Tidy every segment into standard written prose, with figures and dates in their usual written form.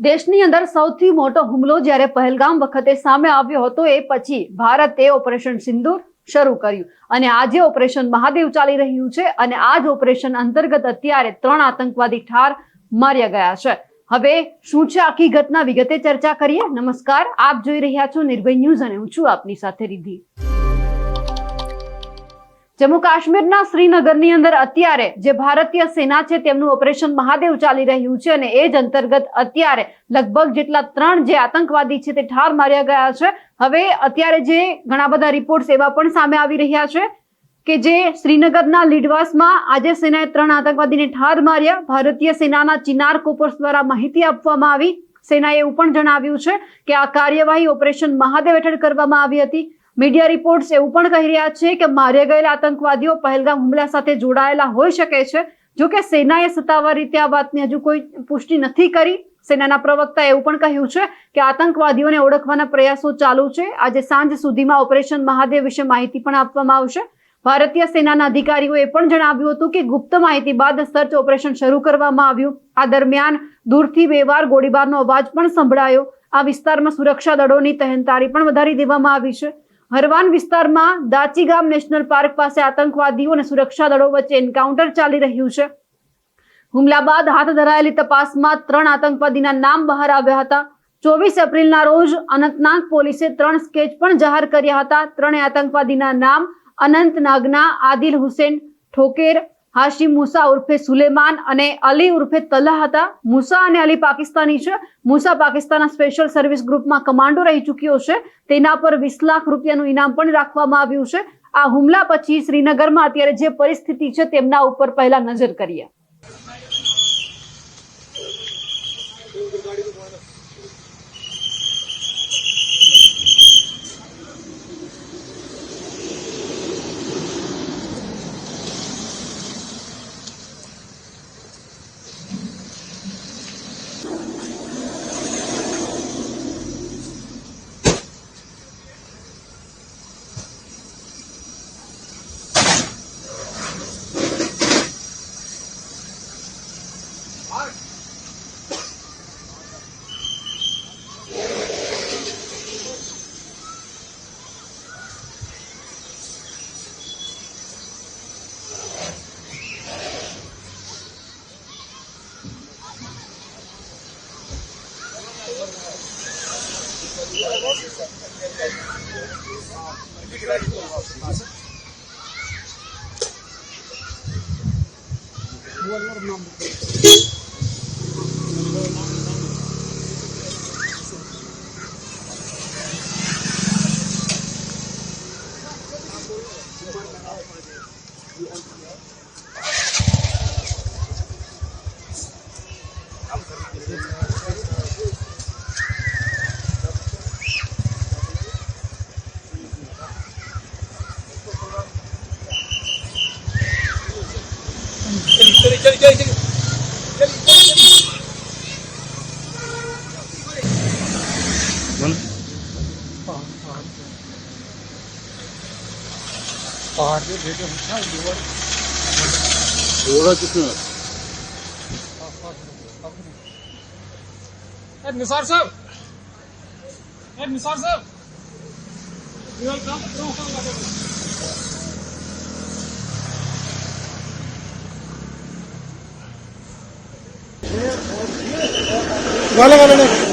દેશની અંદર સૌથી મોટો હુમલો જ્યારે પહેલગામ વખતે સામે આવ્યો હતો એ પછી ભારતે ઓપરેશન સિંદૂર શરૂ કર્યું અને આજે ઓપરેશન મહાદેવ ચાલી રહ્યું છે અને આ જ ઓપરેશન અંતર્ગત અત્યારે 3 આતંકવાદી ઠાર માર્યા ગયા છે। હવે શું છે આખી ઘટના વિગતે ચર્ચા કરીએ। નમસ્કાર, આપ જોઈ રહ્યા છો નિર્ભય ન્યૂઝ અને હું છું આપની સાથે રિદ્ધિ। જમ્મુ કાશ્મીરના શ્રીનગરની અંદર અત્યારે જે ભારતીય સેના છે તેમનું ઓપરેશન મહાદેવ ચાલી રહ્યું છે અને એ જ અંતર્ગત અત્યારે લગભગ જેટલા 3 જે આતંકવાદી છે તે ઠાર માર્યા ગયા છે। હવે અત્યારે જે ઘણા બધા રિપોર્ટ્સ એવા પણ સામે આવી રહ્યા છે કે જે શ્રીનગરના લીડવાસમાં આજે સેનાએ 3 આતંકવાદીને ઠાર માર્યા। ભારતીય સેનાના ચિનાર કોર્પ્સ દ્વારા માહિતી આપવામાં આવી। સેનાએ એવું પણ જણાવ્યું છે કે આ કાર્યવાહી ઓપરેશન મહાદેવ હેઠળ કરવામાં આવી હતી। મીડિયા રિપોર્ટ્સ એવું પણ કહી રહ્યા છે કે માર્યા ગયેલા આતંકવાદીઓ પહેલગામ હુમલા સાથે જોડાયેલા હોઈ શકે છે। જો કે સેનાએ સત્તાવાર રીતે આ વાતની હજુ કોઈ પુષ્ટિ નથી કરી। સેનાના પ્રવક્તાએ એવું પણ કહ્યું છે કે આતંકવાદીઓને ઓળખવાના પ્રયાસો ચાલુ છે। આજે સાંજ સુધીમાં ઓપરેશન મહાદેવ વિશે માહિતી પણ આપવામાં આવશે। ભારતીય સેનાના અધિકારીઓએ પણ જણાવ્યું હતું કે ગુપ્ત માહિતી બાદ સર્ચ ઓપરેશન શરૂ કરવામાં આવ્યું। આ દરમિયાન દૂરથી 2 વાર ગોળીબારનો અવાજ પણ સંભળાયો। આ વિસ્તારમાં સુરક્ષા દળોની તહેનતારી પણ વધારી દેવામાં આવી છે। હરવાન વિસ્તારમાં દાચીગામ નેશનલ પાર્ક પાસે આતંકવાદીઓ અને સુરક્ષા દળો વચ્ચે એન્કાઉન્ટર ચાલી રહ્યું છે। હુમલા બાદ હાથ ધરાયેલી તપાસમાં 3 આતંકવાદીના નામ બહાર આવ્યા હતા। 24 એપ્રિલના રોજ અનંતનાગ પોલીસે 3 સ્કેચ પણ જાહેર કર્યા હતા। 3 આતંકવાદીના નામ અનંતનાગના આદિલ હુસેન ઠોકેર, હાશિમ મૂસા ઉર્ફે સુલેમાન અને અલી ઉર્ફે તલ્લા હતા। મૂસા અને અલી પાકિસ્તાની છે। મૂસા પાકિસ્તાનના સ્પેશિયલ સર્વિસ ગ્રુપમાં કમાન્ડો રહી ચૂક્યો છે। તેના પર 20 લાખ રૂપિયાનું ઇનામ પણ રાખવામાં આવ્યું છે। આ હુમલા પછી શ્રીનગરમાં અત્યારે જે પરિસ્થિતિ છે તેમના ઉપર પહેલા નજર કરીએ। निसार साहब, निसार साहब, वाला वाला नहीं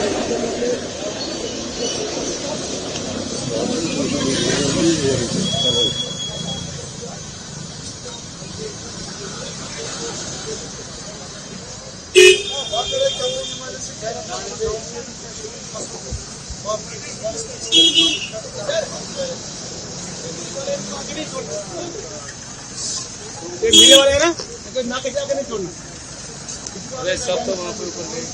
मिलने वाले हैं ना, ना कैसे आके नहीं छोड़ना। अरे सब तो वहाँ पे ऊपर नहीं।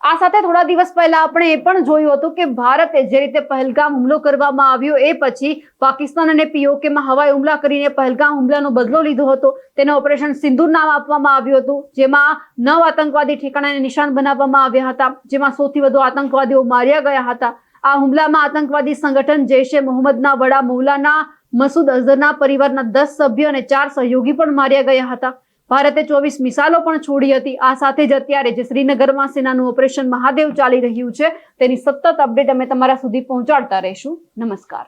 આ આ સાથે થોડા દિવસ પહેલા આપણે એ પણ જોયું હતું કે ભારતે જે રીતે પહેલગામ હુમલો કરવામાં આવ્યો એ પછી પાકિસ્તાન અને પીઓકેમાં હવાઈ હુમલા કરીને પહેલગામ હુમલાનો બદલો લીધો હતો. તેને ઓપરેશન સિંદૂર નામ આપવામાં આવ્યું હતું, જેમાં 9 આતંકવાદી ઠેકાણાને નિશાન બનાવવામાં આવ્યા હતા, જેમાં સૌથી વધુ આતંકવાદીઓ માર્યા ગયા હતા. આ હુમલામાં આતંકવાદી સંગઠન જૈશ એ મોહમ્મદના વડા મૌલાના મસૂદ અઝહરના પરિવારના 10 સભ્યો અને 4 સહયોગી પણ માર્યા ગયા હતા. ભારતે 24 મિસાઇલો પણ છોડી હતી. આ સાથે જ અત્યારે જે શ્રીનગરમાં સેનાનું ઓપરેશન મહાદેવ ચાલી રહ્યું છે તેની સતત અપડેટ અમે તમારા સુધી પહોંચાડતા રહીશું. નમસ્કાર.